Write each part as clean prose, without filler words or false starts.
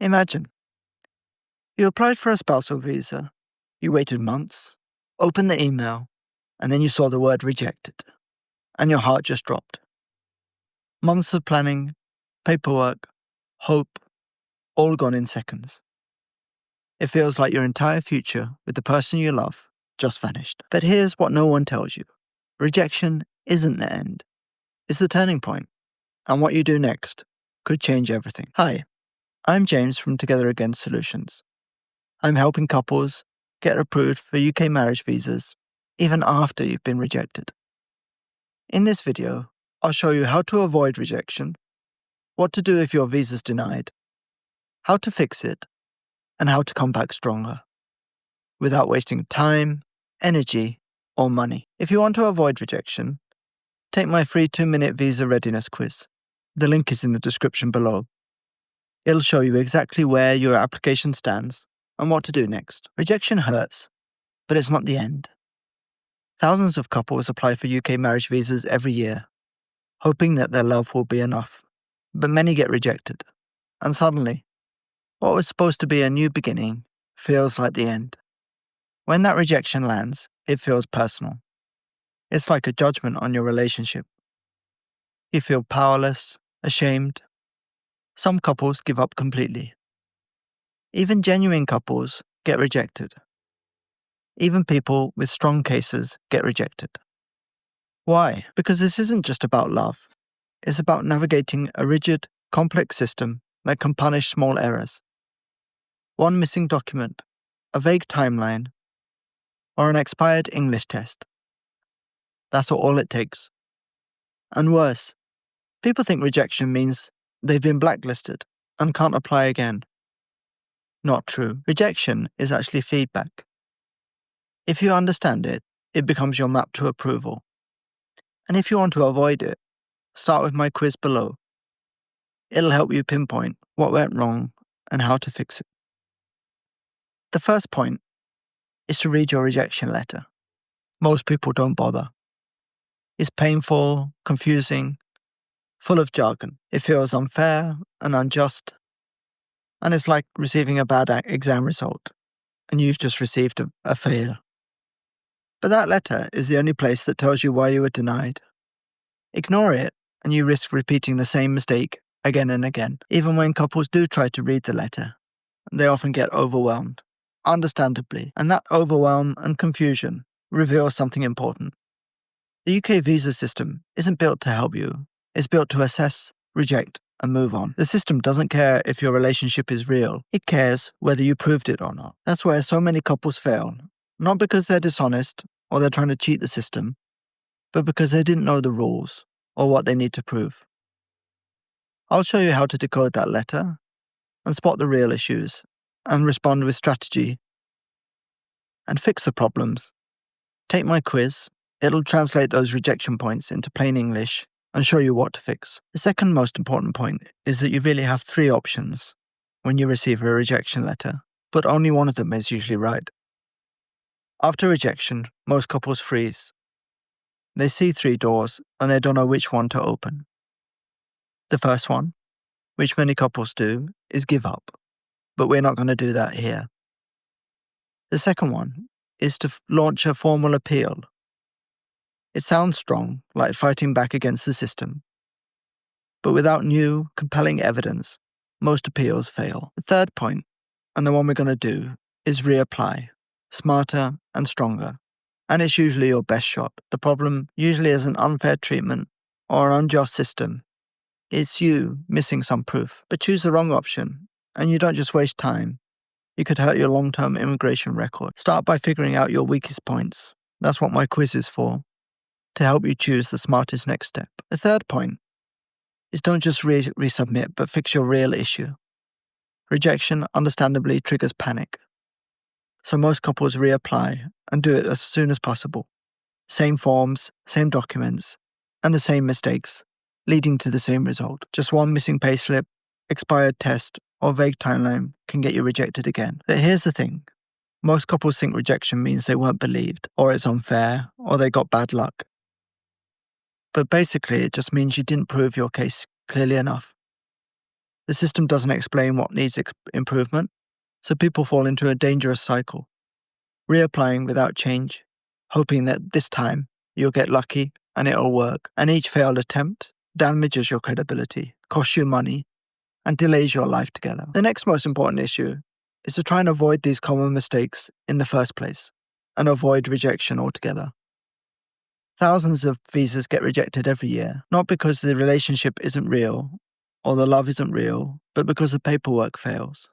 Imagine, you applied for a spousal visa, you waited months, opened the email, and then you saw the word rejected, and your heart just dropped. Months of planning, paperwork, hope, all gone in seconds. It feels like your entire future with the person you love just vanished. But here's what no one tells you. Rejection isn't the end. It's the turning point, and what you do next could change everything. Hi, I'm James from Together Again Solutions. I'm helping couples get approved for UK marriage visas even after you've been rejected. In this video, I'll show you how to avoid rejection, what to do if your visa's denied, how to fix it, and how to come back stronger without wasting time, energy, or money. If you want to avoid rejection, take my free 2-minute visa readiness quiz. The link is in the description below. It'll show you exactly where your application stands and what to do next. Rejection hurts, but it's not the end. Thousands of couples apply for UK marriage visas every year, hoping that their love will be enough. But many get rejected, and suddenly, what was supposed to be a new beginning feels like the end. When that rejection lands, it feels personal. It's like a judgment on your relationship. You feel powerless, ashamed. Some couples give up completely. Even genuine couples get rejected. Even people with strong cases get rejected. Why? Because this isn't just about love. It's about navigating a rigid, complex system that can punish small errors. One missing document, a vague timeline, or an expired English test. That's all it takes. And worse, people think rejection means they've been blacklisted and can't apply again. Not true. Rejection is actually feedback. If you understand it, it becomes your map to approval. And if you want to avoid it, start with my quiz below. It'll help you pinpoint what went wrong and how to fix it. The first point is to read your rejection letter. Most people don't bother. It's painful, confusing, full of jargon. It feels unfair and unjust, and it's like receiving a bad exam result, and you've just received a fail. But that letter is the only place that tells you why you were denied. Ignore it, and you risk repeating the same mistake again and again. Even when couples do try to read the letter, they often get overwhelmed, understandably, and that overwhelm and confusion reveal something important. The UK visa system isn't built to help you. It's built to assess, reject, and move on. The system doesn't care if your relationship is real. It cares whether you proved it or not. That's where so many couples fail. Not because they're dishonest or they're trying to cheat the system, but because they didn't know the rules or what they need to prove. I'll show you how to decode that letter and spot the real issues and respond with strategy and fix the problems. Take my quiz. It'll translate those rejection points into plain English and show you what to fix. The second most important point is that you really have 3 options when you receive a rejection letter, but only one of them is usually right. After rejection, most couples freeze. They see 3 doors and they don't know which one to open. The first one, which many couples do, is give up, but we're not going to do that here. The second one is to launch a formal appeal. It sounds strong, like fighting back against the system. But without new, compelling evidence, most appeals fail. The third point, and the one we're going to do, is reapply, smarter and stronger. And it's usually your best shot. The problem usually isn't unfair treatment or an unjust system. It's you missing some proof. But choose the wrong option, and you don't just waste time. You could hurt your long-term immigration record. Start by figuring out your weakest points. That's what my quiz is for, to help you choose the smartest next step. The third point is don't just resubmit, but fix your real issue. Rejection understandably triggers panic. So most couples reapply and do it as soon as possible. Same forms, same documents, and the same mistakes, leading to the same result. Just one missing payslip, expired test, or vague timeline can get you rejected again. But here's the thing. Most couples think rejection means they weren't believed, or it's unfair, or they got bad luck. But basically, it just means you didn't prove your case clearly enough. The system doesn't explain what needs improvement, so people fall into a dangerous cycle, reapplying without change, hoping that this time you'll get lucky and it'll work. And each failed attempt damages your credibility, costs you money, and delays your life together. The next most important issue is to try and avoid these common mistakes in the first place and avoid rejection altogether. Thousands of visas get rejected every year, not because the relationship isn't real or the love isn't real, but because the paperwork fails.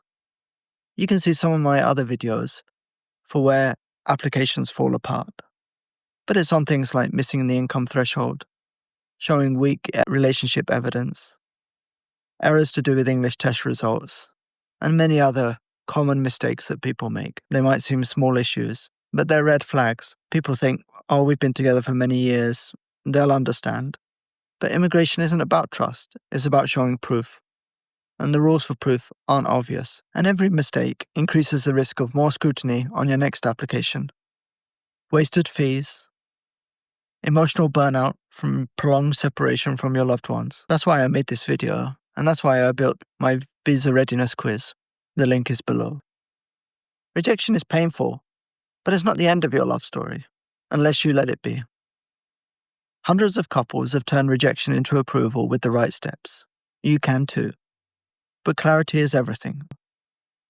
You can see some of my other videos for where applications fall apart. But it's on things like missing the income threshold, showing weak relationship evidence, errors to do with English test results, and many other common mistakes that people make. They might seem small issues, but they're red flags. People think, oh, we've been together for many years, they'll understand. But immigration isn't about trust, it's about showing proof. And the rules for proof aren't obvious. And every mistake increases the risk of more scrutiny on your next application. Wasted fees, emotional burnout from prolonged separation from your loved ones. That's why I made this video, and that's why I built my visa readiness quiz. The link is below. Rejection is painful, but it's not the end of your love story, unless you let it be. Hundreds of couples have turned rejection into approval with the right steps. You can too. But clarity is everything.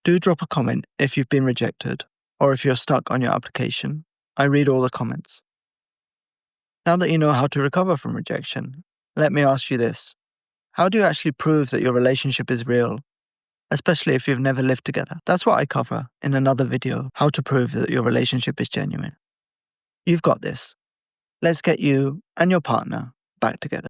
Do drop a comment if you've been rejected, or if you're stuck on your application. I read all the comments. Now that you know how to recover from rejection, let me ask you this. How do you actually prove that your relationship is real, especially if you've never lived together? That's what I cover in another video, how to prove that your relationship is genuine. You've got this. Let's get you and your partner back together.